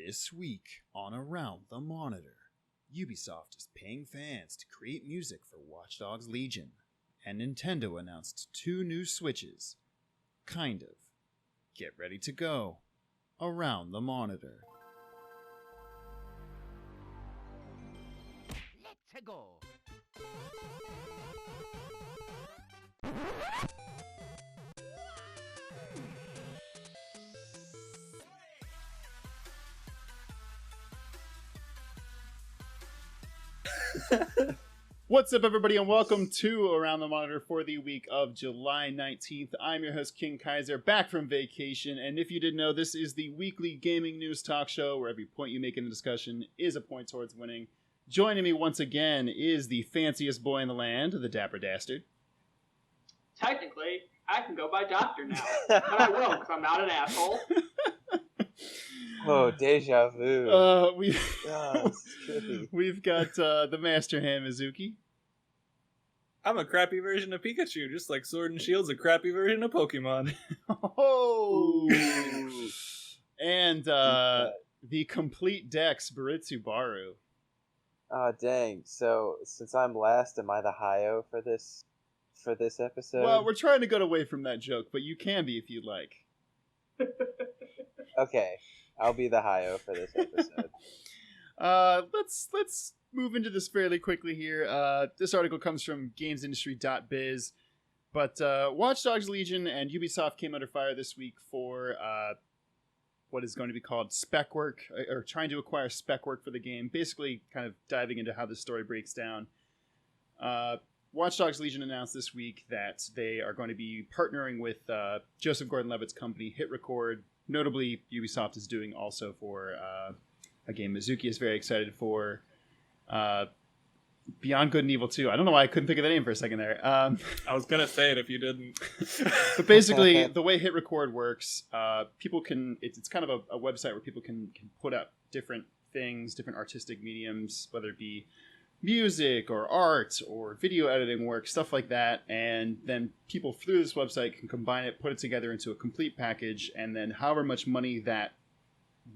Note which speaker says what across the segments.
Speaker 1: This week on Around the Monitor, Ubisoft is paying fans to create music for Watchdogs Legion, and Nintendo announced 2 new Switches. Kind of. Get ready to go. Around the Monitor.
Speaker 2: Let's go.
Speaker 1: What's up, everybody, and welcome to Around the Monitor for the week of July 19th. I'm your host, King Kaiser, back from vacation, and if you didn't know, this is the weekly gaming news talk show where every point you make in a discussion is a point towards winning. Joining me once again is the fanciest boy in the land, the Dapper Dastard.
Speaker 3: Technically, I can go by doctor now, but I won't because I'm not an asshole.
Speaker 4: Oh, deja vu.
Speaker 1: We've got the Master Hand Mizuki.
Speaker 5: I'm a crappy version of Pikachu, just like Sword and Shield's a crappy version of Pokemon.
Speaker 1: Oh! And the complete Dex, Baritsu Baru.
Speaker 4: Oh, dang. So, since I'm last, am I the Hio for this episode?
Speaker 1: Well, we're trying to get away from that joke, but you can be if you'd like.
Speaker 4: Okay, I'll be the Hio for this episode.
Speaker 1: Let's move into this fairly quickly here. This article comes from gamesindustry.biz, but Watchdogs Legion and Ubisoft came under fire this week for what is going to be called spec work, or trying to acquire spec work for the game, basically kind of diving into how the story breaks down. Watchdogs Legion announced this week that they are going to be partnering with Joseph Gordon-Levitt's company, Hit Record. Notably, Ubisoft is doing also for a game Mizuki is very excited for, Beyond Good and Evil 2. I don't know why I couldn't think of the name for a second there.
Speaker 5: I was gonna say it if you didn't.
Speaker 1: But basically, the way Hit Record works, people can. It's kind of a website where people can put up different things, different artistic mediums, whether it be music or art or video editing work, stuff like that, and then people through this website can combine it, put it together into a complete package, and then however much money that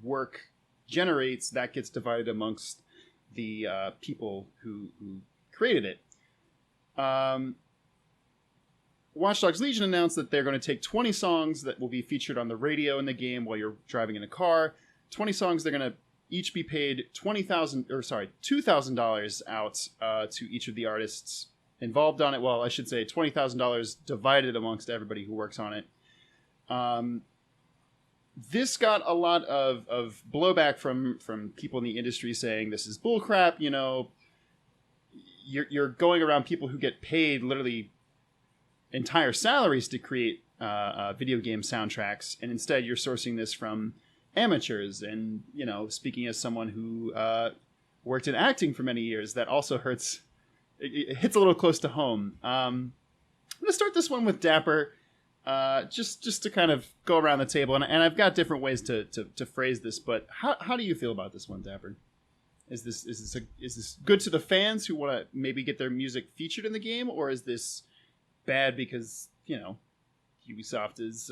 Speaker 1: work generates, that gets divided amongst the people who created it. Watch Dogs Legion announced that they're going to take 20 songs that will be featured on the radio in the game while you're driving in a car. 20 songs they're going to each be paid $2,000 out to each of the artists involved on it. Well, I should say $20,000 divided amongst everybody who works on it. This got a lot of blowback from people in the industry saying this is bullcrap. You know, you're going around people who get paid literally entire salaries to create video game soundtracks, and instead you're sourcing this from amateurs. And, you know, speaking as someone who worked in acting for many years, that also hurts. It hits a little close to home. I'm going to start this one with Dapper, just to kind of go around the table. And I've got different ways to phrase this, but how do you feel about this one, Dapper? Is this good to the fans who want to maybe get their music featured in the game, or is this bad because, you know, Ubisoft is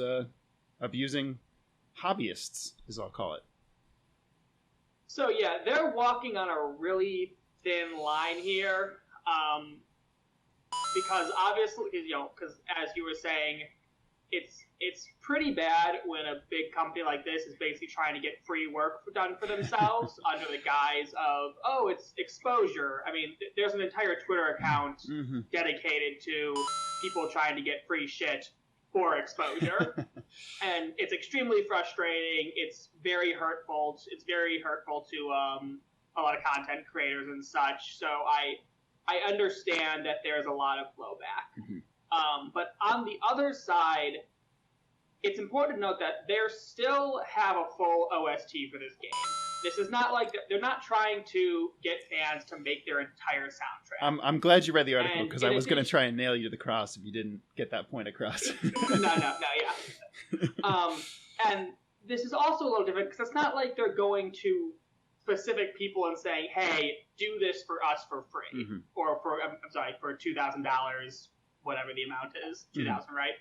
Speaker 1: abusing hobbyists, as I'll call it?
Speaker 3: So yeah, they're walking on a really thin line here, because obviously, because as you were saying, it's pretty bad when a big company like this is basically trying to get free work done for themselves under the guise of, oh, it's exposure. I mean, there's an entire Twitter account dedicated to people trying to get free shit for exposure. And it's extremely frustrating. It's very hurtful. It's very hurtful to a lot of content creators and such. So I understand that there's a lot of blowback. But on the other side, it's important to note that they still have a full OST for this game. This is not like they're not trying to get fans to make their entire soundtrack.
Speaker 1: I'm glad you read the article, because I was going to try and nail you to the cross if you didn't get that point across.
Speaker 3: Yeah. And this is also a little different because it's not like they're going to specific people and saying, "Hey, do this for us for free," or for $2,000, whatever the amount is, 2,000, right?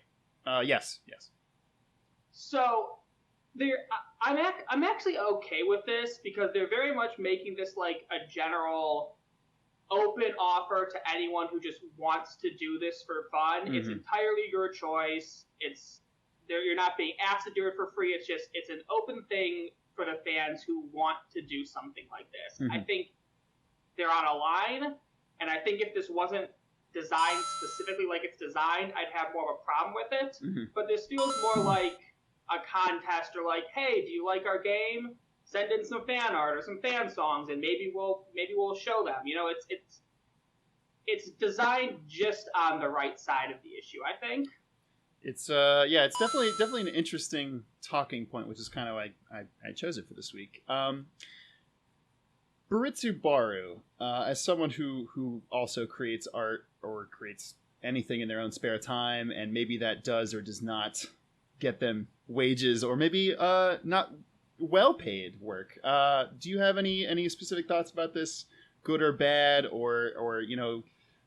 Speaker 1: Yes.
Speaker 3: So I'm actually okay with this because they're very much making this like a general open offer to anyone who just wants to do this for fun. It's entirely your choice. You're not being asked to do it for free. It's an open thing for the fans who want to do something like this. I think they're on a line, and I think if this wasn't designed specifically like it's designed, I'd have more of a problem with it. But this feels more like a contest, or like, hey, do you like our game? Send in some fan art or some fan songs, and maybe we'll show them. You know, it's designed just on the right side of the issue, I think.
Speaker 1: It's it's definitely an interesting talking point, which is kind of why I chose it for this week. Baritsu Baru, as someone who also creates art or creates anything in their own spare time, and maybe that does or does not get them wages, or maybe not well-paid work. Do you have any specific thoughts about this, good or bad, or you know,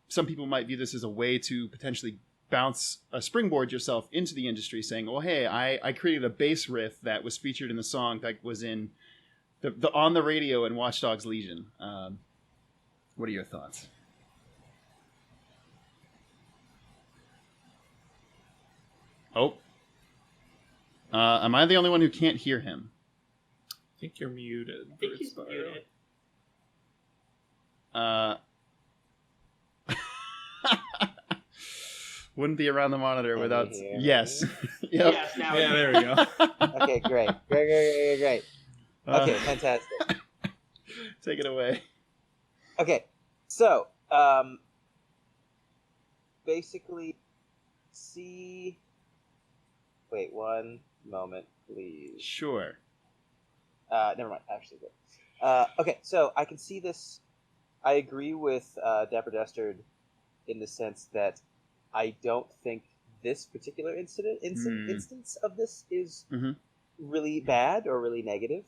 Speaker 1: some people might view this as a way to potentially springboard yourself into the industry, saying, "Oh, hey, I created a bass riff that was featured in the song that was in the on the radio in Watchdogs Legion." What are your thoughts? Oh, am I the only one who can't hear him?
Speaker 5: I think you're muted.
Speaker 3: I think he's muted.
Speaker 1: Wouldn't be around the monitor
Speaker 4: Can
Speaker 1: without.
Speaker 4: you hear
Speaker 1: Yes.
Speaker 4: me?
Speaker 1: Yep.
Speaker 3: Yes, now
Speaker 5: Yeah, there we go.
Speaker 4: Okay, great. Okay, fantastic.
Speaker 1: Take it away.
Speaker 4: Okay, so basically, wait one moment, please.
Speaker 1: Sure.
Speaker 4: Never mind. Actually, okay, so I can see this. I agree with Dapper Dastard in the sense that I don't think this particular instance of this is really bad or really negative.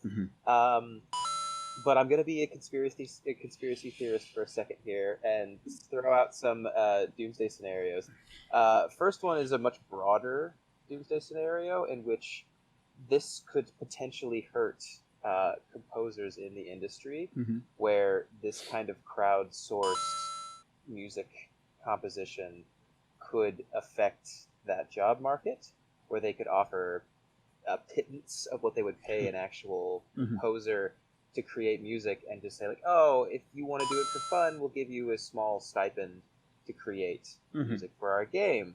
Speaker 4: But I'm going to be a conspiracy theorist for a second here and throw out some doomsday scenarios. First one is a much broader doomsday scenario in which this could potentially hurt composers in the industry, where this kind of crowdsourced music composition could affect that job market, where they could offer a pittance of what they would pay an actual composer to create music, and just say like, oh, if you want to do it for fun, we'll give you a small stipend to create music for our game.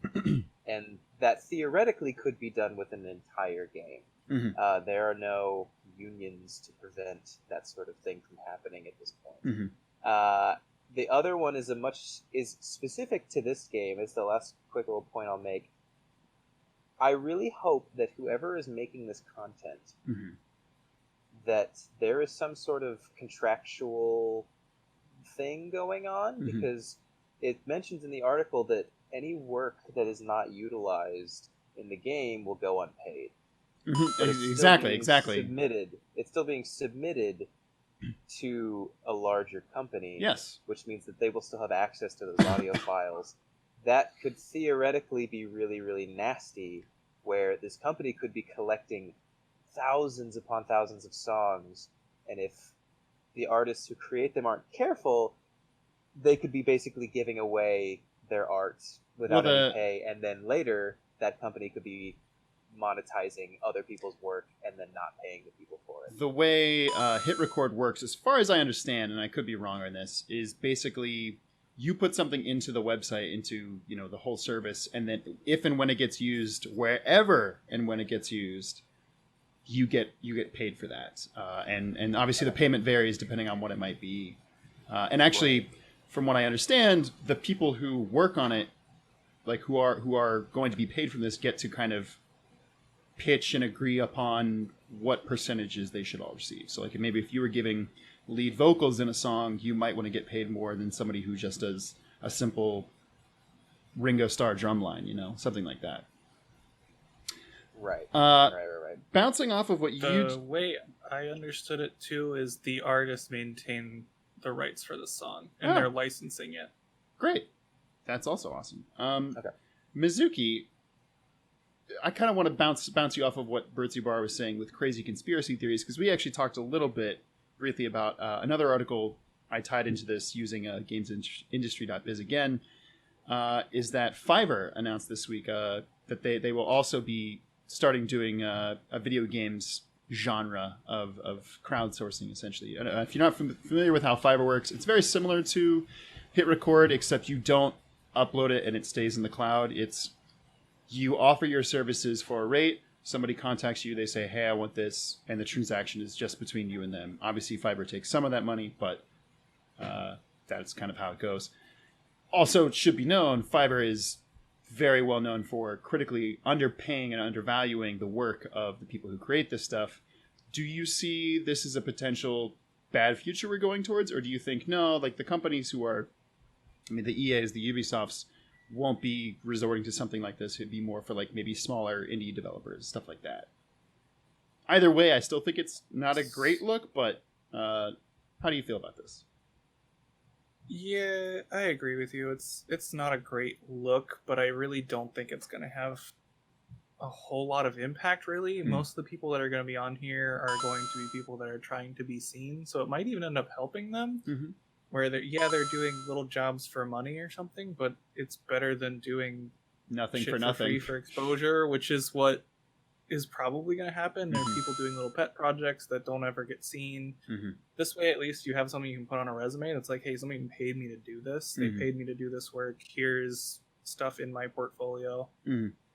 Speaker 4: And that theoretically could be done with an entire game. There are no unions to prevent that sort of thing from happening at this point. The other one is is specific to this game. It's the last quick little point I'll make. I really hope that whoever is making this content, that there is some sort of contractual thing going on, because it mentions in the article that any work that is not utilized in the game will go unpaid.
Speaker 1: Exactly.
Speaker 4: It's still being submitted to a larger company.
Speaker 1: Yes.
Speaker 4: Which means that they will still have access to those audio files. That could theoretically be really, really nasty, where this company could be collecting thousands upon thousands of songs, and if the artists who create them aren't careful, they could be basically giving away their art without any pay, and then later that company could be monetizing other people's work and then not paying the people for it.
Speaker 1: The way Hit Record works, as far as I understand, and I could be wrong on this, is basically you put something into the website, into the whole service, and then if and when it gets used, wherever and when it gets used, you get paid for that. And obviously the payment varies depending on what it might be. And actually, from what I understand, the people who work on it, like who are going to be paid from this, get to kind of pitch and agree upon what percentages they should all receive. So like maybe if you were giving lead vocals in a song, you might want to get paid more than somebody who just does a simple Ringo Starr drum line, something like that.
Speaker 4: Right.
Speaker 1: Bouncing off of what
Speaker 5: the way I understood it too is the artists maintain the rights for the song and they're licensing it.
Speaker 1: Great. That's also awesome.
Speaker 4: Okay.
Speaker 1: Mizuki, I kind of want to bounce you off of what Birdsey Bar was saying with crazy conspiracy theories, because we actually talked a little bit briefly about another article I tied into this using gamesindustry.biz again, is that Fiverr announced this week that they will also be starting doing a video games genre of crowdsourcing, essentially. If you're not familiar with how Fiverr works, it's very similar to Hit Record, except you don't upload it and it stays in the cloud. It's you offer your services for a rate, somebody contacts you, they say, hey, I want this, and the transaction is just between you and them. Obviously, Fiverr takes some of that money, but that's kind of how it goes. Also, it should be known, Fiverr is very well known for critically underpaying and undervaluing the work of the people who create this stuff. Do you see this as a potential bad future we're going towards, or do you think, no, like the companies who are, I mean, the EAs, the Ubisofts, won't be resorting to something like this? It'd be more for like maybe smaller indie developers, stuff like that. Either way, I still think it's not a great look, but how do you feel about this?
Speaker 5: Yeah, I agree with you. It's not a great look, but I really don't think it's going to have a whole lot of impact, really. Most of the people that are going to be on here are going to be people that are trying to be seen, so it might even end up helping them. Where they're doing little jobs for money or something, but it's better than doing
Speaker 1: nothing
Speaker 5: shit
Speaker 1: for nothing,
Speaker 5: free for exposure, which is what is probably going to happen. There are people doing little pet projects that don't ever get seen. This way, at least you have something you can put on a resume that's like, hey, somebody paid me to do this. They paid me to do this work. Here's stuff in my portfolio.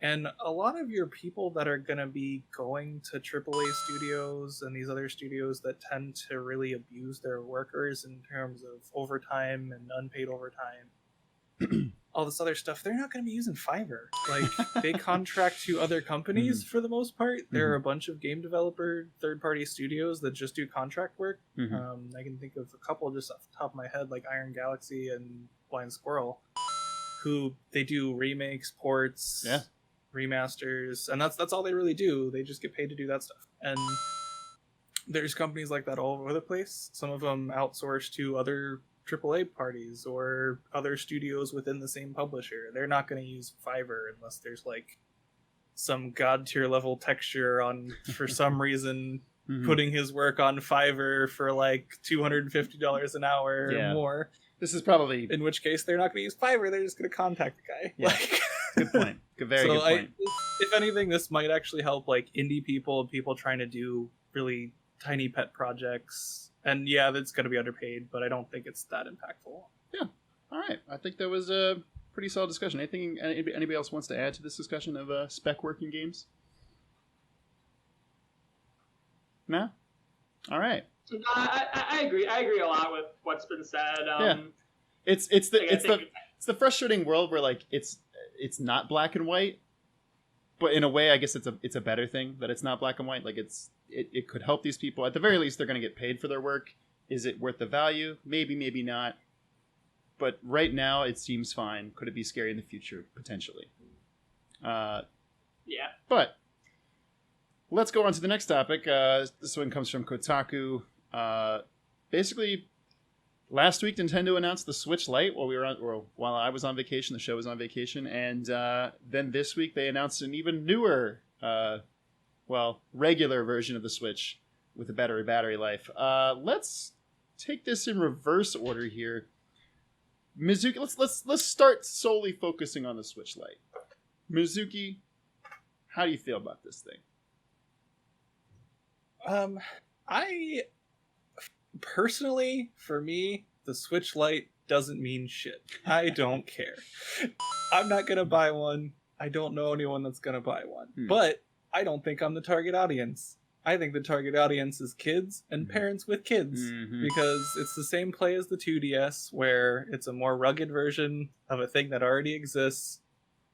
Speaker 5: And a lot of your people that are going to be going to AAA studios and these other studios that tend to really abuse their workers in terms of overtime and unpaid overtime, all this other stuff, they're not going to be using Fiverr. Like, they contract to other companies for the most part. There are a bunch of game developer third-party studios that just do contract work. I can think of a couple just off the top of my head, like Iron Galaxy and Blind Squirrel, who they do remakes, ports, remasters, and that's all they really do. They just get paid to do that stuff. And there's companies like that all over the place. Some of them outsource to other AAA parties or other studios within the same publisher. They're not going to use Fiverr unless there's like some god tier level texture on, for some reason, putting his work on Fiverr for like $250 an hour or more.
Speaker 1: This is probably...
Speaker 5: In which case, they're not going to use Fiverr. They're just going to contact the guy.
Speaker 1: Yeah.
Speaker 5: Like,
Speaker 1: good point. Very good point.
Speaker 5: If anything, this might actually help like indie people trying to do really tiny pet projects. And yeah, that's going to be underpaid, but I don't think it's that impactful.
Speaker 1: Yeah. All right. I think that was a pretty solid discussion. Anybody else wants to add to this discussion of spec working games? No? All right.
Speaker 3: I agree. I agree a lot with what's been said.
Speaker 1: It's the frustrating world where like it's not black and white, but in a way, I guess it's a better thing that it's not black and white. Like it could help these people. At the very least, they're going to get paid for their work. Is it worth the value? Maybe, maybe not. But right now, it seems fine. Could it be scary in the future? Potentially.
Speaker 3: Yeah.
Speaker 1: But let's go on to the next topic. This one comes from Kotaku. Basically, last week Nintendo announced the Switch Lite while I was on vacation. The show was on vacation, and then this week they announced an even newer, regular version of the Switch with a better battery life. Let's take this in reverse order here. Mizuki, let's start solely focusing on the Switch Lite. Mizuki, how do you feel about this thing?
Speaker 5: I personally, for me, the Switch Lite doesn't mean shit. I don't care. I'm not gonna buy one. I don't know anyone that's gonna buy one. But I don't think I'm the target audience. I think the target audience is kids and parents with kids, because it's the same play as the 2DS, where it's a more rugged version of a thing that already exists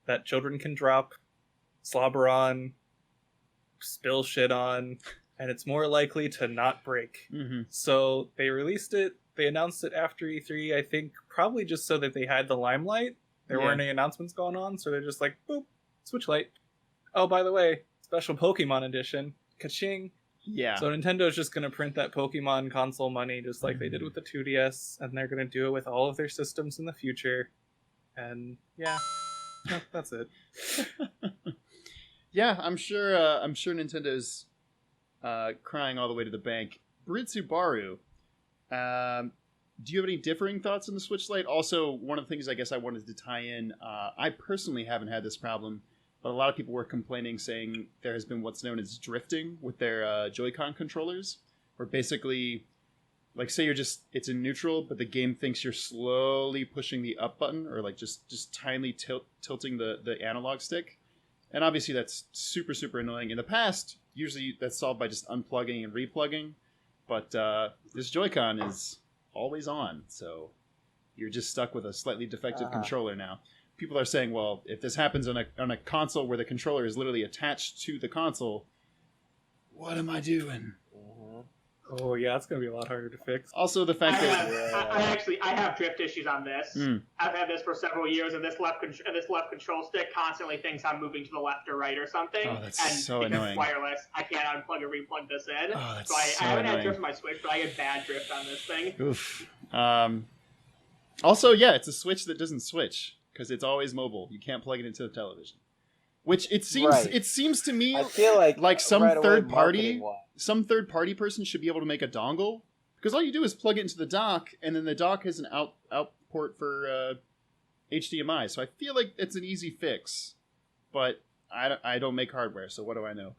Speaker 5: that children can drop, slobber on, spill shit on, and it's more likely to not break. So they released it. They announced it after E3, I think, probably just so that they had the limelight. There weren't any announcements going on, so they're just like, boop, Switch Lite. Oh, by the way, special Pokemon edition. Ka-ching.
Speaker 1: Yeah.
Speaker 5: So Nintendo's just going to print that Pokemon console money just like they did with the 2DS, and they're going to do it with all of their systems in the future. And yeah, that's it.
Speaker 1: Yeah, I'm sure. I'm sure Nintendo's crying all the way to the bank. Britsubaru, do you have any differing thoughts on the Switch Lite? Also, one of the things I guess I wanted to tie in, I personally haven't had this problem, but a lot of people were complaining, saying there has been what's known as drifting with their Joy-Con controllers, where basically, like, say it's in neutral, but the game thinks you're slowly pushing the up button, or like just tiny tilting the analog stick. And obviously that's super, super annoying. In the past, usually that's solved by just unplugging and replugging, but this Joy-Con is always on, so you're just stuck with a slightly defective controller now. People are saying, well, if this happens on a console where the controller is literally attached to the console, what am I doing?
Speaker 5: Oh yeah, it's gonna be a lot harder to fix.
Speaker 1: Also, the fact
Speaker 3: I have drift issues on this. I've had this for several years, and this left control stick constantly thinks I'm moving to the left or right or something.
Speaker 1: Oh, that's
Speaker 3: and
Speaker 1: so
Speaker 3: because
Speaker 1: annoying.
Speaker 3: It's wireless, I can't unplug or replug this in.
Speaker 1: Oh, that's
Speaker 3: so I haven't
Speaker 1: annoying.
Speaker 3: had drift on my Switch, but I get bad drift on this thing.
Speaker 1: Oof. Also, yeah, it's a Switch that doesn't switch because it's always mobile. You can't plug it into the television. Which it seems to me,
Speaker 4: I feel like
Speaker 1: some
Speaker 4: right away,
Speaker 1: third party
Speaker 4: marketing-wise.
Speaker 1: person should be able to make a dongle, because all you do is plug it into the dock, and then the dock has an out port for HDMI. So I feel like it's an easy fix, but I don't make hardware, so what do I know?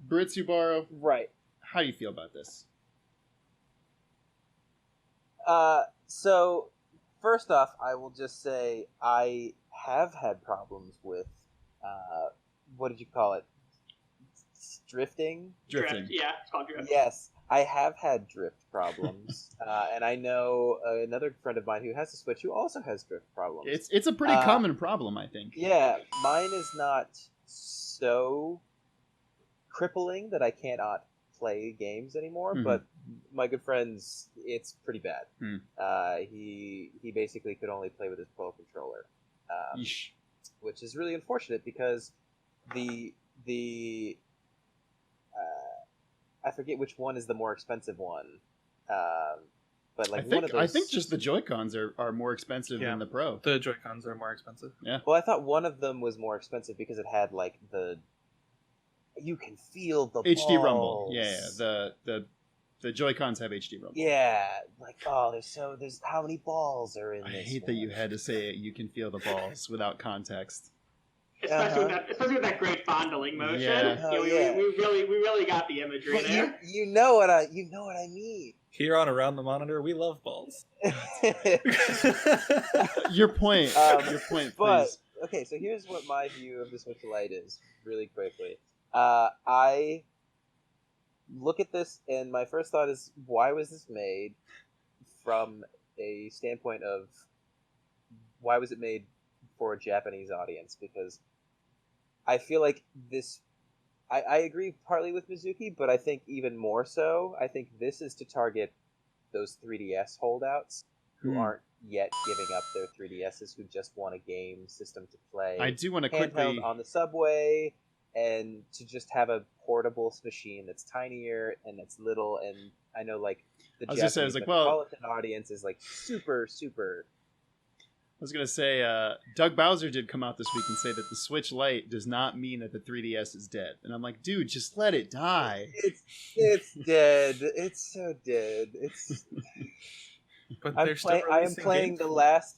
Speaker 1: Britsubaru,
Speaker 4: Right.
Speaker 1: how do you feel about this?
Speaker 4: So first off, I will just say I have had problems with what did you call it? Drifting?
Speaker 3: Drift, yeah, it's called drift.
Speaker 4: Yes, I have had drift problems, and I know another friend of mine who has a Switch who also has drift problems.
Speaker 1: It's a pretty common problem, I think.
Speaker 4: Yeah, mine is not so crippling that I cannot play games anymore, but my good friend's, it's pretty bad. He basically could only play with his Pro controller, which is really unfortunate because the I forget which one is the more expensive one, but like one of those.
Speaker 1: I think just the Joy-Cons are more expensive than the Pro.
Speaker 5: The Joy-Cons are more expensive.
Speaker 1: Yeah.
Speaker 4: Well, I thought one of them was more expensive because it had like you can feel the
Speaker 1: HD
Speaker 4: balls.
Speaker 1: rumble. Yeah. The Joy-Cons have HD rumble.
Speaker 4: Yeah, like there's how many balls are in
Speaker 1: I
Speaker 4: this?
Speaker 1: hate that you had to say it. You can feel the balls without context.
Speaker 3: Especially with that great fondling motion.
Speaker 1: Yeah.
Speaker 3: We really got the imagery there.
Speaker 4: You know what I mean.
Speaker 5: Here on Around the Monitor, we love balls.
Speaker 1: Your point. Your point,
Speaker 4: But
Speaker 1: please.
Speaker 4: okay, so here's what my view of the Switch Lite is, really quickly. I look at this, and my first thought is, why was this made? From a standpoint of, why was it made for a Japanese audience? Because I feel like this, I agree partly with Mizuki, but I think even more so, I think this is to target those 3DS holdouts who aren't yet giving up their 3DSs, who just want a game system to play.
Speaker 1: I do want to
Speaker 4: handheld
Speaker 1: quickly
Speaker 4: on the subway, and to just have a portable machine that's tinier and that's little. And I know like the Japanese metropolitan audience is like super.
Speaker 1: I was going to say, Doug Bowser did come out this week and say that the Switch Lite does not mean that the 3DS is dead. And I'm like, dude, just let it die.
Speaker 4: It's dead. It's so dead. It's.
Speaker 5: But
Speaker 4: I am playing the last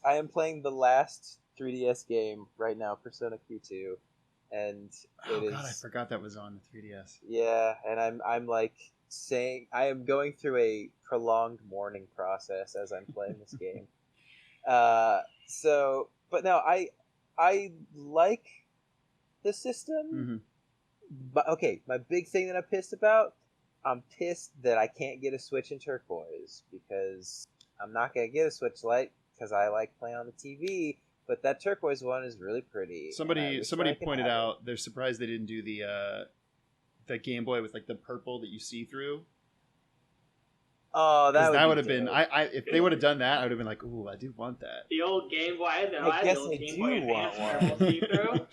Speaker 4: 3DS game right now, Persona Q2, and God,
Speaker 1: I forgot that was on the 3DS.
Speaker 4: Yeah, and I'm like saying I am going through a prolonged mourning process as I'm playing this game. But no, I like the system. But okay, my big thing that I'm pissed that I can't get a Switch in turquoise, because I'm not gonna get a Switch Lite because I like playing on the TV. But that turquoise one is really pretty.
Speaker 1: Somebody pointed out they're surprised they didn't do the Game Boy with like the purple that you see through.
Speaker 4: Oh, that
Speaker 1: would have been. If they would have done that, I would have been like, "Ooh, I do want that."
Speaker 3: The old Game Boy.
Speaker 4: I guess I do want one.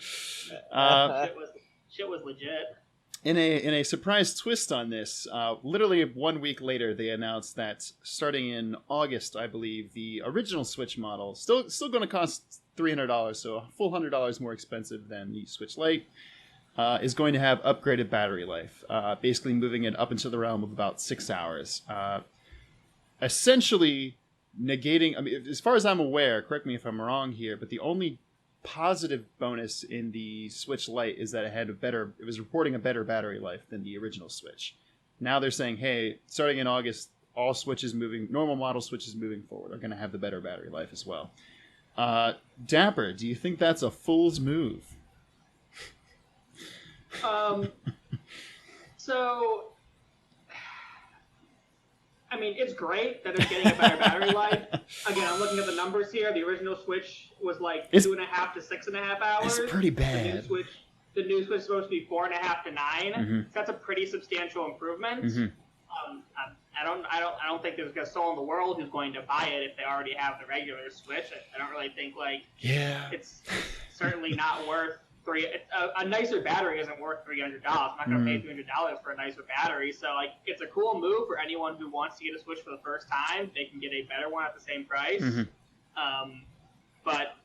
Speaker 3: Shit was legit.
Speaker 1: In a surprise twist on this, literally 1 week later, they announced that starting in August, I believe, the original Switch model still going to cost $300, so a full $100 more expensive than the Switch Lite. is going to have upgraded battery life, basically moving it up into the realm of about 6 hours. Essentially negating, I mean, as far as I'm aware, correct me if I'm wrong here, but the only positive bonus in the Switch Lite is that it was reporting a better battery life than the original Switch. Now they're saying, hey, starting in August, all normal model Switches moving forward are going to have the better battery life as well. Dapper, do you think that's a fool's move?
Speaker 3: So, I mean, it's great that it's getting a better battery life. Again, I'm looking at the numbers here. The original Switch was like 2.5 to 6.5 hours.
Speaker 1: It's pretty bad.
Speaker 3: The new Switch is supposed to be 4.5 to 9.
Speaker 1: Mm-hmm.
Speaker 3: So that's a pretty substantial improvement.
Speaker 1: Mm-hmm.
Speaker 3: I don't think there's a soul in the world who's going to buy it if they already have the regular Switch. I don't really think it's certainly not worth a nicer battery isn't worth $300. I'm not going to pay $300 for a nicer battery. So it's a cool move for anyone who wants to get a Switch for the first time. They can get a better one at the same price. Mm-hmm. But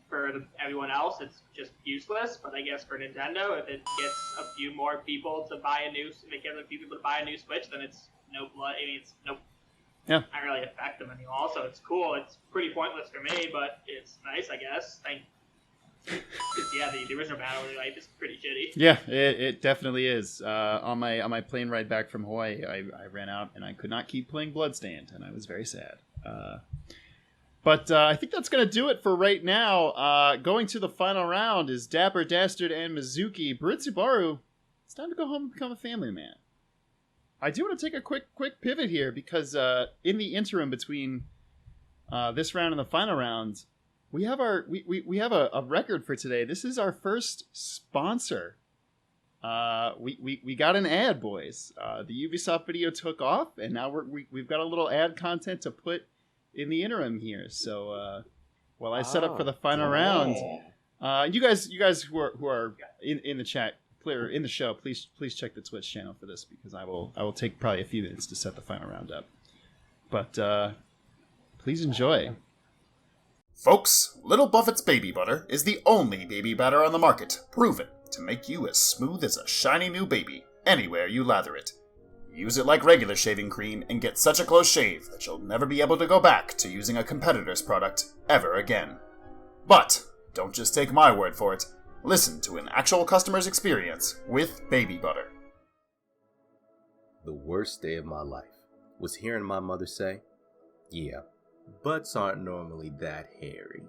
Speaker 3: for everyone else, it's just useless. But I guess for Nintendo, if it gets a few more people to buy a new Switch, then it's not really affect them anymore. So it's cool. It's pretty pointless for me, but it's nice, I guess. The original battery life is pretty shitty.
Speaker 1: Yeah, it definitely is. On my plane ride back from Hawaii, I ran out and I could not keep playing Bloodstained, and I was very sad. But I think that's going to do it for right now. Going to the final round is Dapper Dastard and Mizuki. Baritsubaru, it's time to go home and become a family man. I do want to take a quick pivot here because in the interim between this round and the final round, we have we have a record for today. This is our first sponsor. We got an ad, boys. The Ubisoft video took off, and now we've got a little ad content to put in the interim here. So while I set up for the final round, you guys who are in the chat, in the show, please check the Twitch channel for this because I will take probably a few minutes to set the final round up. But please enjoy.
Speaker 2: Folks, Little Buffett's Baby Butter is the only baby batter on the market, proven to make you as smooth as a shiny new baby, anywhere you lather it. Use it like regular shaving cream and get such a close shave that you'll never be able to go back to using a competitor's product ever again. But don't just take my word for it. Listen to an actual customer's experience with baby butter.
Speaker 6: The worst day of my life was hearing my mother say, "Yeah, butts aren't normally that hairy."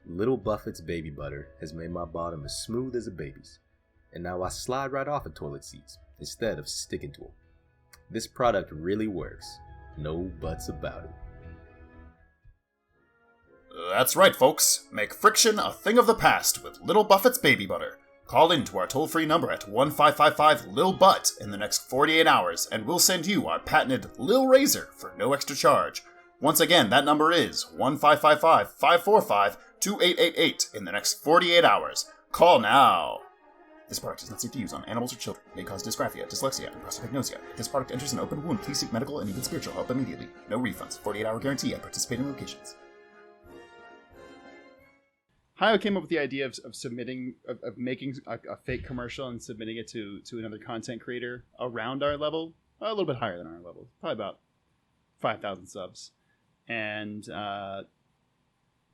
Speaker 6: Little Buffett's Baby Butter has made my bottom as smooth as a baby's, and now I slide right off of toilet seats instead of sticking to them. This product really works. No buts about it.
Speaker 2: That's right, folks. Make friction a thing of the past with Little Buffett's Baby Butter. Call in to our toll-free number at 1555-LIL-BUTT in the next 48 hours, and we'll send you our patented Lil Razor for no extra charge. Once again, that number is 1555-545-2888 in the next 48 hours. Call now! This product is not safe to use on animals or children. May cause dysgraphia, dyslexia, and prosopagnosia. If this product enters an open wound, please seek medical and even spiritual help immediately. No refunds. 48-hour guarantee at participating locations.
Speaker 1: Hayo came up with the idea of making a fake commercial and submitting it to another content creator around our level, a little bit higher than our level, probably about 5,000 subs, and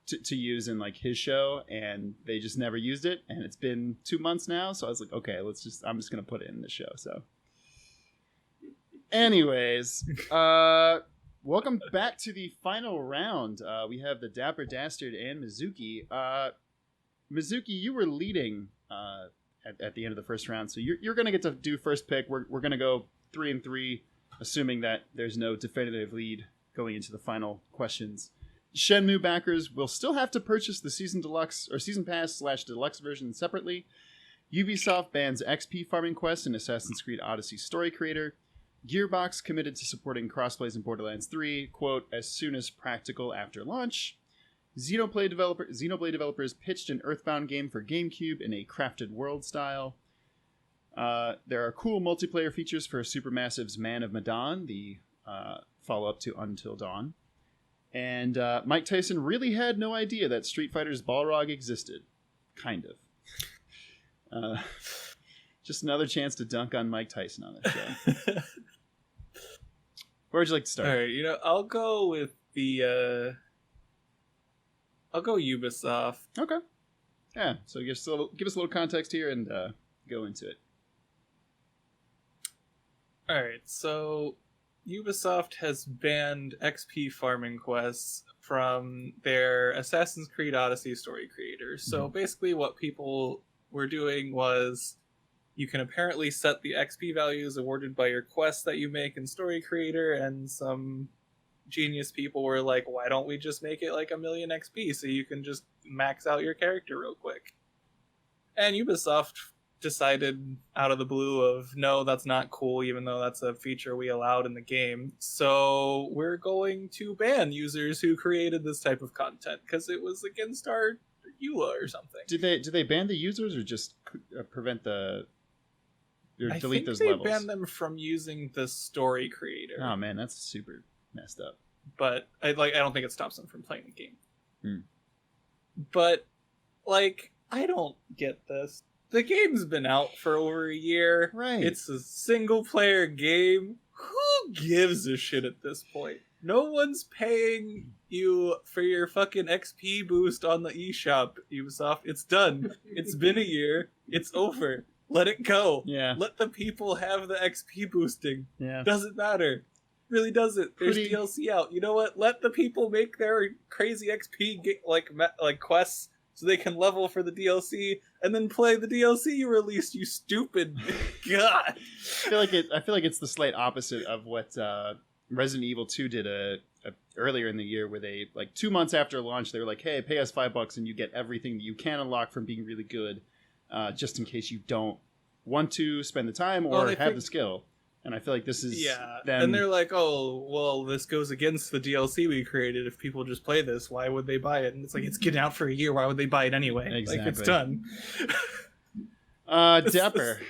Speaker 1: to use in his show, and they just never used it, and it's been 2 months now, so I was like, okay, I'm just gonna put it in the show. So, anyways, welcome back to the final round. We have the Dapper Dastard and Mizuki. Mizuki, you were leading at the end of the first round, so you're going to get to do first pick. We're going to go 3-3, assuming that there's no definitive lead going into the final questions. Shenmue backers will still have to purchase the Season Deluxe or Season Pass / Deluxe version separately. Ubisoft bans XP farming quests in Assassin's Creed Odyssey story creator. Gearbox committed to supporting crossplays in Borderlands 3, quote, as soon as practical after launch. Xenoblade developers pitched an Earthbound game for GameCube in a crafted world style. There are cool multiplayer features for Supermassive's Man of Medan, the follow-up to Until Dawn. And Mike Tyson really had no idea that Street Fighter's Balrog existed. Kind of. Just another chance to dunk on Mike Tyson on this show. Where would you like to start?
Speaker 5: All right, I'll go with I'll go Ubisoft.
Speaker 1: Okay. Yeah, so give us a little context here and go into it.
Speaker 5: All right, so Ubisoft has banned XP farming quests from their Assassin's Creed Odyssey story creators. So basically what people were doing was you can apparently set the XP values awarded by your quests that you make in story creator, and some genius people were like, why don't we just make it like 1,000,000 XP so you can just max out your character real quick? And Ubisoft decided out of the blue of, no, that's not cool, even though that's a feature we allowed in the game. So we're going to ban users who created this type of content because it was against our EULA or something.
Speaker 1: Did they ban the users or just prevent the... or
Speaker 5: I
Speaker 1: delete
Speaker 5: think
Speaker 1: those
Speaker 5: they
Speaker 1: levels?
Speaker 5: banned them from using the story creator.
Speaker 1: Oh man, that's super messed up.
Speaker 5: But I don't think it stops them from playing the game. But I don't get this. The game's been out for over a year.
Speaker 1: Right.
Speaker 5: It's a single player game. Who gives a shit at this point? No one's paying you for your fucking XP boost on the eShop, Ubisoft. It's done. It's been a year. It's over. Let it go.
Speaker 1: Yeah.
Speaker 5: Let the people have the XP boosting.
Speaker 1: Yeah.
Speaker 5: Doesn't matter. Really doesn't. There's DLC out. You know what? Let the people make their crazy XP like quests so they can level for the DLC and then play the DLC you released. You stupid god.
Speaker 1: I feel like it's the slight opposite of what Resident Evil 2 did earlier in the year, where they 2 months after launch they were like, "Hey, pay us $5 and you get everything that you can unlock from being really good, just in case you don't want to spend the time or have the skill." And I feel like this is them.
Speaker 5: And they're like, "Oh, well, this goes against the DLC we created. If people just play this, why would they buy it?" And it's like, it's getting out for a year. Why would they buy it anyway?
Speaker 1: Exactly.
Speaker 5: It's done.
Speaker 1: Dapper.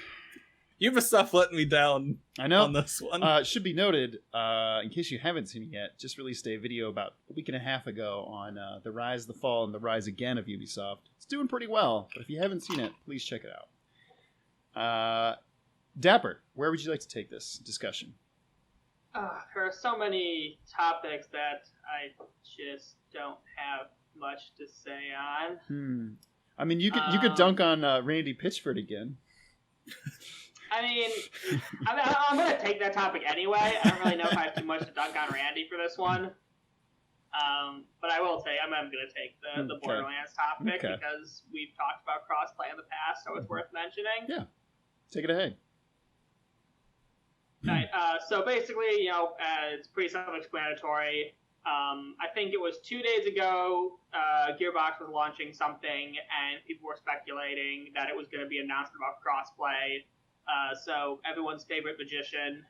Speaker 5: Ubisoft let me down.
Speaker 1: I know.
Speaker 5: On this one.
Speaker 1: It should be noted, in case you haven't seen it yet, just released a video about a week and a half ago on the rise, the fall, and the rise again of Ubisoft. It's doing pretty well, but if you haven't seen it, please check it out. Dapper, where would you like to take this discussion?
Speaker 3: There are so many topics that I just don't have much to say on.
Speaker 1: I mean, you could dunk on Randy Pitchford again.
Speaker 3: I mean, I'm going to take that topic anyway. I don't really know if I have too much to dunk on Randy for this one. But I will say I'm going to take the Borderlands topic because we've talked about crossplay in the past, so it's worth mentioning.
Speaker 1: Yeah. Take it ahead.
Speaker 3: Right. So basically, it's pretty self-explanatory. I think it was 2 days ago, Gearbox was launching something, and people were speculating that it was going to be announced about crossplay. So everyone's favorite magician,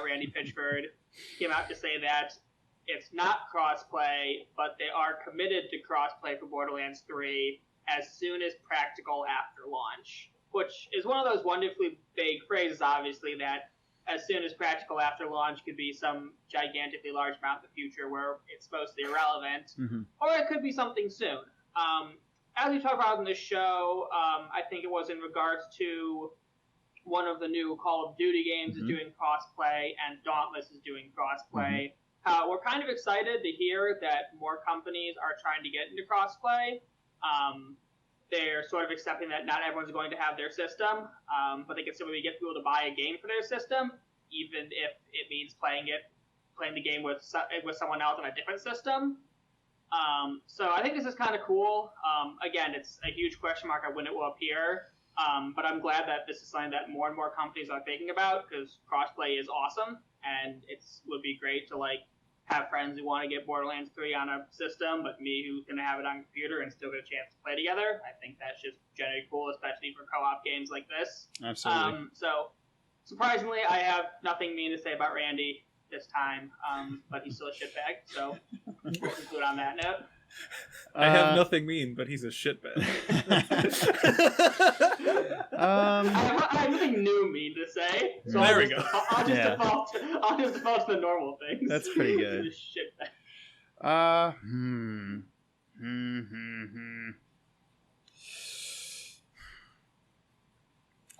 Speaker 3: Randy Pitchford, came out to say that it's not crossplay, but they are committed to crossplay for Borderlands 3 as soon as practical after launch, which is one of those wonderfully vague phrases, obviously, that as soon as practical after launch could be some gigantically large amount in the future where it's mostly irrelevant, or it could be something soon. As we talked about in this show, I think it was in regards to one of the new Call of Duty games is doing crossplay, and Dauntless is doing crossplay. We're kind of excited to hear that more companies are trying to get into crossplay. They're sort of accepting that not everyone's going to have their system, but they can still get people to buy a game for their system, even if it means playing the game with someone else on a different system. So I think this is kind of cool. Again, it's a huge question mark on when it will appear, but I'm glad that this is something that more and more companies are thinking about, because crossplay is awesome, and it would be great to have friends who want to get Borderlands 3 on a system, but me who's going to have it on a computer and still get a chance to play together. I think that's just generally cool, especially for co-op games like this.
Speaker 1: Absolutely.
Speaker 3: So, surprisingly, I have nothing mean to say about Randy this time, but he's still a shitbag, so we'll conclude on that note.
Speaker 5: I have nothing mean, but he's a shitbag.
Speaker 3: I have nothing new mean to say. So
Speaker 5: there we go.
Speaker 3: I'll just default to the normal things.
Speaker 1: That's pretty good.
Speaker 3: Shitbag.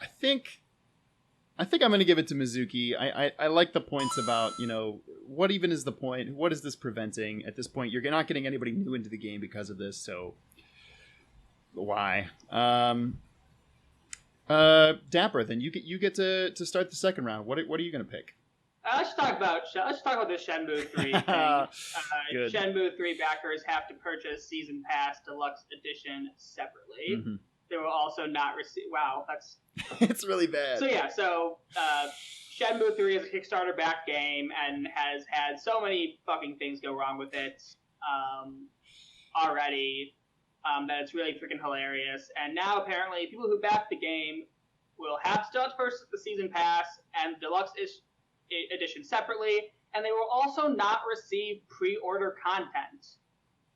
Speaker 1: I think I'm going to give it to Mizuki. I like the points about, what even is the point? What is this preventing? At this point, you're not getting anybody new into the game because of this, so why? Dapper, then you get to start the second round. What are you going to pick?
Speaker 3: Let's talk about the Shenmue 3 thing. Shenmue 3 backers have to purchase Season Pass Deluxe Edition separately. Mm-hmm. They will also not receive... Wow, that's...
Speaker 1: It's really bad.
Speaker 3: So Shenmue 3 is a Kickstarter-backed game and has had so many fucking things go wrong with it already that it's really freaking hilarious. And now, apparently, people who back the game will have to purchase the Season Pass and Deluxe Edition separately, and they will also not receive pre-order content.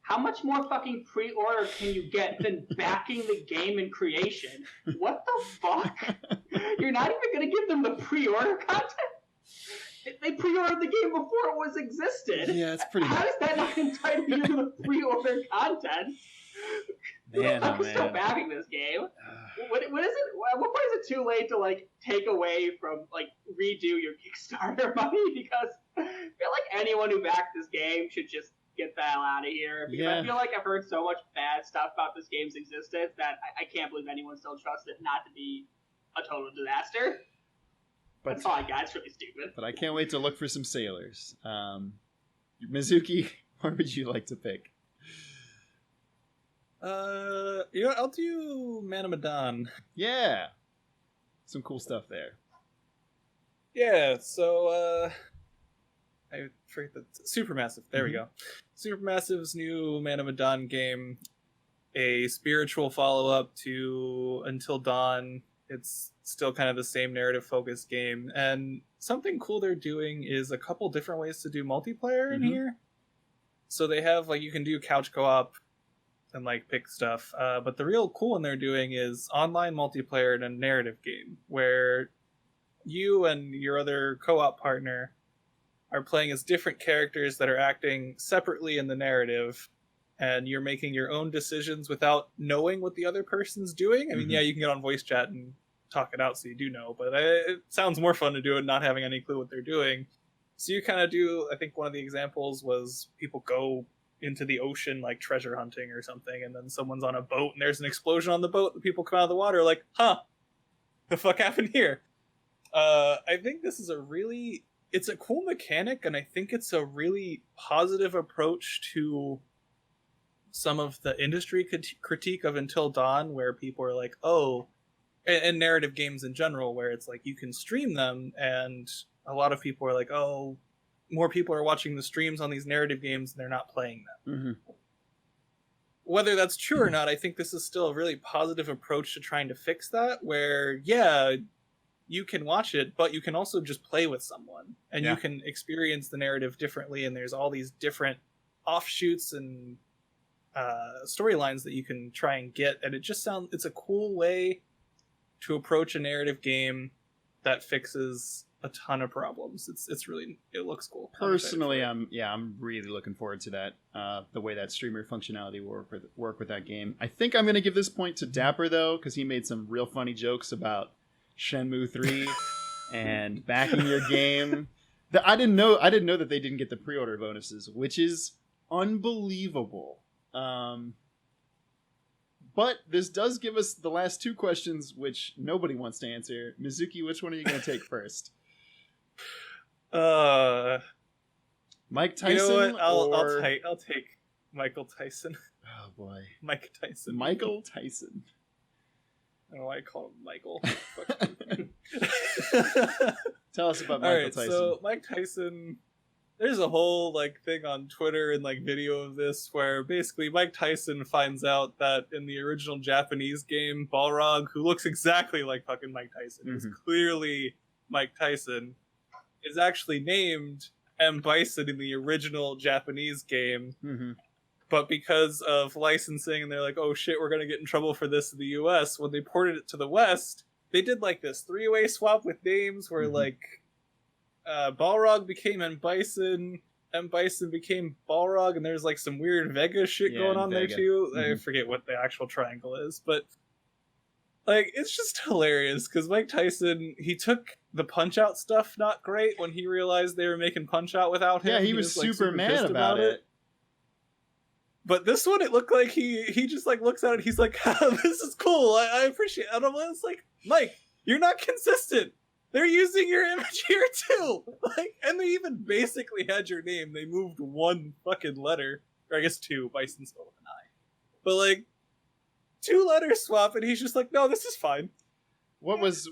Speaker 3: How much more fucking pre-order can you get than backing the game in creation? What the fuck? You're not even going to give them the pre-order content? They pre-ordered the game before it was existed.
Speaker 1: Yeah, it's pretty
Speaker 3: How does that not entitle you to the pre-order content?
Speaker 1: Man,
Speaker 3: I'm still backing this game. What is it? At what point is it too late to take away from redo your Kickstarter money? Because I feel like anyone who backed this game should just get the hell out of here. Because I feel like I've heard so much bad stuff about this game's existence that I can't believe anyone still trusts it not to be a total disaster. That's all I got. It's really stupid.
Speaker 1: But I can't wait to look for some sailors. Mizuki, what would you like to pick?
Speaker 5: I'll do Medan.
Speaker 1: Yeah. Some cool stuff there.
Speaker 5: Yeah, so, I forget the... Supermassive, there we go. Supermassive's new Medan game, a spiritual follow-up to Until Dawn. It's still kind of the same narrative-focused game, and something cool they're doing is a couple different ways to do multiplayer in here. So they have, you can do couch co-op, and pick stuff. But the real cool one they're doing is online multiplayer in a narrative game where you and your other co-op partner are playing as different characters that are acting separately in the narrative, and you're making your own decisions without knowing what the other person's doing. I mean, yeah, you can get on voice chat and talk it out so you do know, but it sounds more fun to do it not having any clue what they're doing. So you kind of do, I think one of the examples was people go into the ocean treasure hunting or something, and then someone's on a boat and there's an explosion on the boat and people come out of the water the fuck happened here? I think this is it's a cool mechanic, and I think it's a really positive approach to some of the industry critique of Until Dawn, where people are like, and narrative games in general, where it's you can stream them, and a lot of people are like, more people are watching the streams on these narrative games and they're not playing them. Whether that's true or not, I think this is still a really positive approach to trying to fix that, where, you can watch it, but you can also just play with someone, and you can experience the narrative differently, and there's all these different offshoots and storylines that you can try and get, and it's a cool way to approach a narrative game that fixes a ton of problems. It looks cool.
Speaker 1: Personally, I'm really looking forward to that. The way that streamer functionality will work with that game. I think I'm going to give this point to Dapper though, because he made some real funny jokes about Shenmue 3 and backing your game. I didn't know that they didn't get the pre-order bonuses, which is unbelievable. But this does give us the last two questions, which nobody wants to answer. Mizuki, which one are you going to take first? Mike Tyson.
Speaker 5: You know what? I'll take Michael Tyson.
Speaker 1: Oh boy,
Speaker 5: Mike Tyson.
Speaker 1: Michael Tyson.
Speaker 5: I don't know why I call him Michael.
Speaker 1: Tell us about Michael Tyson.
Speaker 5: So Mike Tyson. There's a whole thing on Twitter and video of this where basically Mike Tyson finds out that in the original Japanese game, Balrog, who looks exactly like fucking Mike Tyson, is clearly Mike Tyson, is actually named M. Bison in the original Japanese game. But because of licensing, and they're like, oh shit, we're gonna get in trouble for this in the US, when they ported it to the West, they did this three-way swap with names where Balrog became M. Bison became Balrog, and there's some weird Vega shit going on Vega there too. I forget what the actual triangle is, but Like, it's just hilarious, because Mike Tyson, he took the Punch-Out stuff not great when he realized they were making Punch-Out without him.
Speaker 1: Yeah, he was
Speaker 5: like,
Speaker 1: super mad about it.
Speaker 5: But this one, it looked like he just, like, looks at it, he's like, this is cool, I appreciate it. And it's like, Mike, you're not consistent. They're using your image here, too. Like, and they even basically had your name. They moved one fucking letter. Or I guess two, Bison spelled with an I. But, like, 2 letter swap, and he's just like, no, this is fine.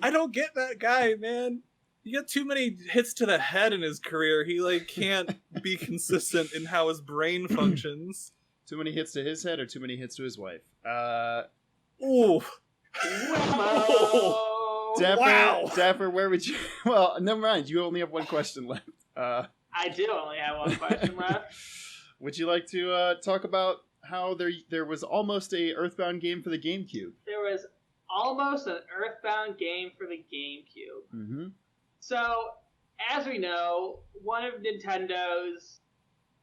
Speaker 5: I don't get that guy, man. He got too many hits to the head in his career. He, like, can't be consistent in how his brain functions.
Speaker 1: Too many hits to his head or too many hits to his wife?
Speaker 5: Ooh.
Speaker 1: Dapper, where would you... Well, never mind. You only have one question left.
Speaker 3: I do only have one question left.
Speaker 1: Would you like to talk about how there was almost a Earthbound game for the GameCube?
Speaker 3: There was almost an Earthbound game for the GameCube.
Speaker 1: Mm-hmm.
Speaker 3: So, as we know, one of Nintendo's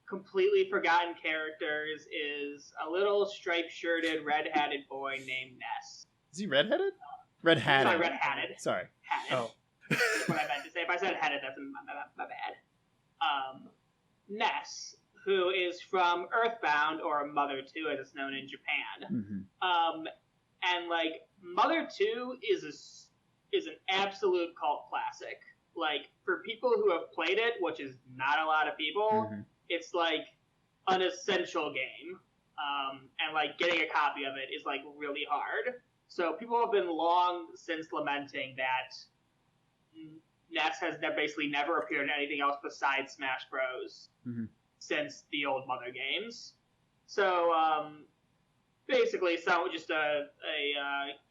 Speaker 3: completely forgotten characters is a little striped-shirted, red-hatted boy named Ness.
Speaker 1: Is he red-headed? Red-hatted.
Speaker 3: Sorry, red-hatted.
Speaker 1: Sorry.
Speaker 3: Hatted.
Speaker 5: Oh.
Speaker 3: That's what I meant to say. If I said headed, that's my bad. Ness, who is from Earthbound, or Mother 2 as it's known in Japan.
Speaker 1: Mm-hmm.
Speaker 3: And like Mother 2 is an absolute cult classic. Like, for people who have played it, which is not a lot of people, it's like an essential game. And like getting a copy of it is like really hard. So people have been long since lamenting that Ness has basically never appeared in anything else besides Smash Bros. Since the old Mother games. So basically, just a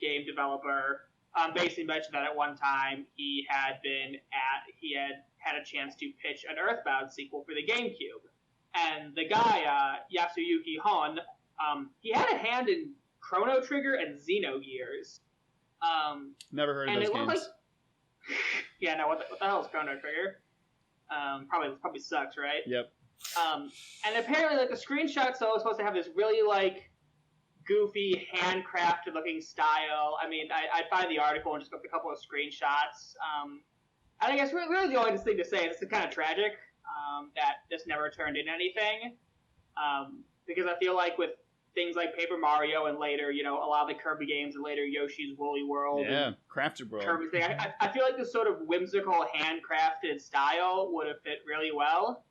Speaker 3: game developer basically mentioned that at one time he had a chance to pitch an Earthbound sequel for the GameCube, and the guy Yasuyuki Hon, he had a hand in Chrono Trigger and Xenogears.
Speaker 1: Never heard of those games.
Speaker 3: Like, yeah, no, what the hell is Chrono Trigger? Probably sucks, right?
Speaker 1: Yep.
Speaker 3: And apparently, like, the screenshots was supposed to have this really, like, goofy, handcrafted-looking style. I mean, I'd find the article and just look at a couple of screenshots. And I guess really the only thing to say is it's kind of tragic that this never turned into anything. Because I feel like with things like Paper Mario and later, a lot of the Kirby games and later Yoshi's Woolly World.
Speaker 1: Yeah, Crafted World.
Speaker 3: Kirby thing. I feel like this sort of whimsical, handcrafted style would have fit really well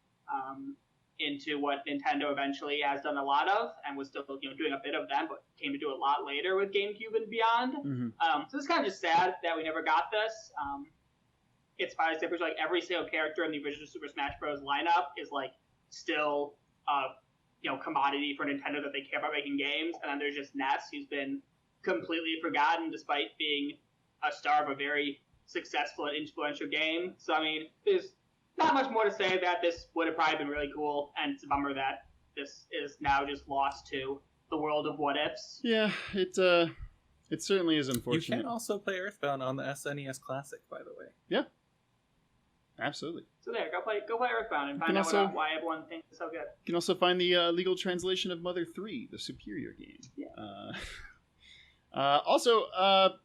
Speaker 3: into what Nintendo eventually has done a lot of, and was still doing a bit of them, but came to do a lot later with GameCube and beyond. So it's kind of just sad that we never got this. It's funny to say, like, every single character in the original Super Smash Bros. Lineup is like still commodity for Nintendo that they care about making games, and then there's just Ness, who's been completely forgotten despite being a star of a very successful and influential game. So I mean, there's not much more to say that this would have probably been really cool, and it's a bummer that this is now just lost to the world of what ifs.
Speaker 1: Yeah, it certainly is unfortunate.
Speaker 5: You can also play Earthbound on the SNES Classic, by the way.
Speaker 1: Yeah, absolutely.
Speaker 3: So there, go play Earthbound and find out why everyone thinks it's so good.
Speaker 1: You can also find the legal translation of Mother 3, the superior game.
Speaker 3: Yeah.
Speaker 1: Also,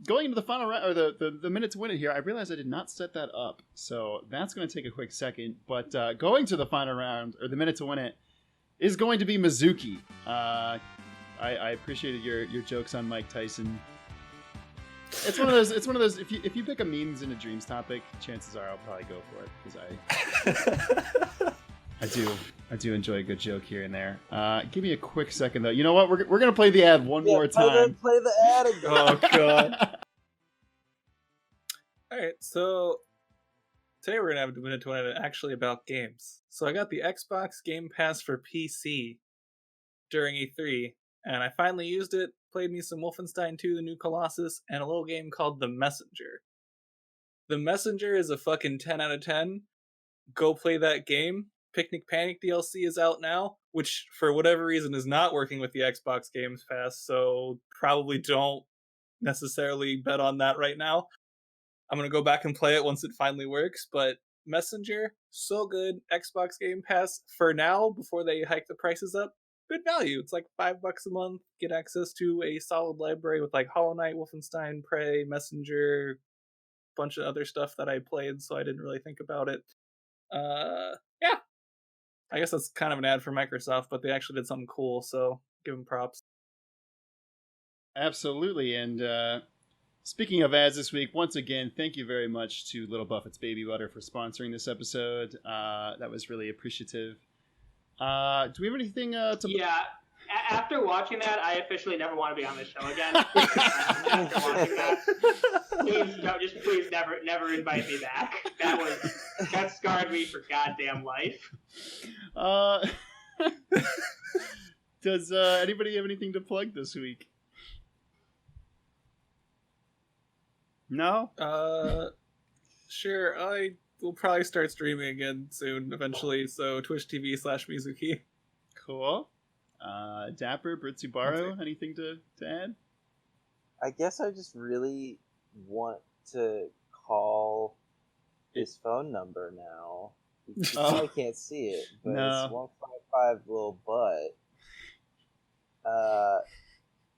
Speaker 1: going into the final round, or the minute to win it here, I realized I did not set that up, so that's going to take a quick second. But going to the final round, or the minute to win it, is going to be Mizuki. I appreciated your jokes on Mike Tyson. It's one of those. If you pick a memes in a dreams topic, chances are I'll probably go for it because I do enjoy a good joke here and there. Give me a quick second though. You know what? We're gonna play the ad one more time.
Speaker 4: Play the ad again.
Speaker 5: Oh god. All right, so today we're gonna have a minute to win actually about games. So I got the Xbox Game Pass for PC during E3, and I finally used it. Played me some Wolfenstein 2: The New Colossus, and a little game called The Messenger. The Messenger is a fucking 10 out of 10. Go play that game. Picnic Panic DLC is out now, which for whatever reason is not working with the Xbox Game Pass, so probably don't necessarily bet on that right now. I'm going to go back and play it once it finally works, but Messenger, so good. Xbox Game Pass for now, before they hike the prices up, good value. It's like $5 a month. Get access to a solid library with like Hollow Knight, Wolfenstein, Prey, Messenger, bunch of other stuff that I played, so I didn't really think about it. Yeah, I guess that's kind of an ad for Microsoft, but they actually did something cool, so give them props.
Speaker 1: Absolutely, and speaking of ads this week, once again, thank you very much to Little Buffett's Baby Butter for sponsoring this episode. That was really appreciative. Do we have anything to...
Speaker 3: Yeah, after watching that, I officially never want to be on this show again. After watching that, please never invite me back. That scarred me for goddamn life.
Speaker 1: Does anybody have anything to plug this week? No?
Speaker 5: Sure. I will probably start streaming again soon, eventually, so Twitch TV/Mizuki.
Speaker 1: Cool. Dapper, Britsubaru, anything to add?
Speaker 4: I guess I just really want to call his phone number now. You probably can't see it, but it's 155 little butt.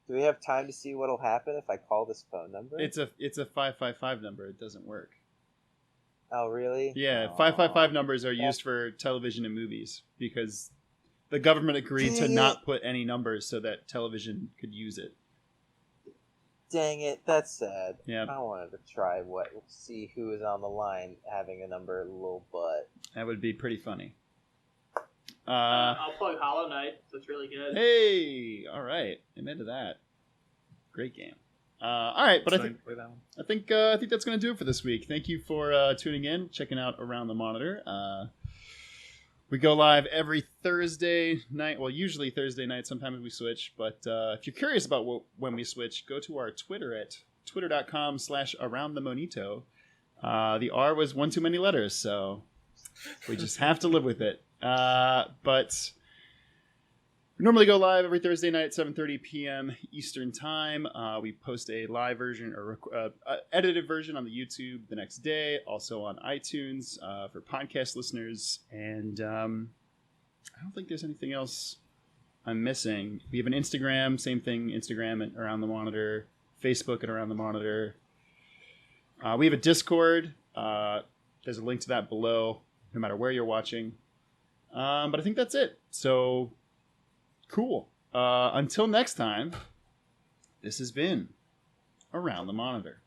Speaker 4: Do we have time to see what'll happen if I call this phone number?
Speaker 1: It's a 555 number. It doesn't work.
Speaker 4: Oh, really?
Speaker 1: Yeah, 555 numbers are used for television and movies because the government agreed to not put any numbers so that television could use it.
Speaker 4: Dang it, that's sad.
Speaker 1: Yeah.
Speaker 4: I wanted to try see who is on the line having a number little butt.
Speaker 1: That would be pretty funny.
Speaker 3: I'll plug Hollow Knight. That's really good.
Speaker 1: Hey, all right, I'm into that. Great game. All right, but I think that's going to do it for this week. Thank you for tuning in, checking out Around the Monitor. We go live every Thursday night. Well, usually Thursday night. Sometimes we switch. But if you're curious about when we switch, go to our Twitter at twitter.com/aroundthemonito. The R was one too many letters, so we just have to live with it. But we normally go live every Thursday night at 7:30 p.m. Eastern Time. We post a live version or edited version on the YouTube the next day, also on iTunes for podcast listeners. And I don't think there's anything else I'm missing. We have an Instagram, same thing, Instagram at Around the Monitor, Facebook at Around the Monitor. We have a Discord. There's a link to that below, no matter where you're watching. But I think that's it. So, cool. Until next time, this has been Around the Monitor.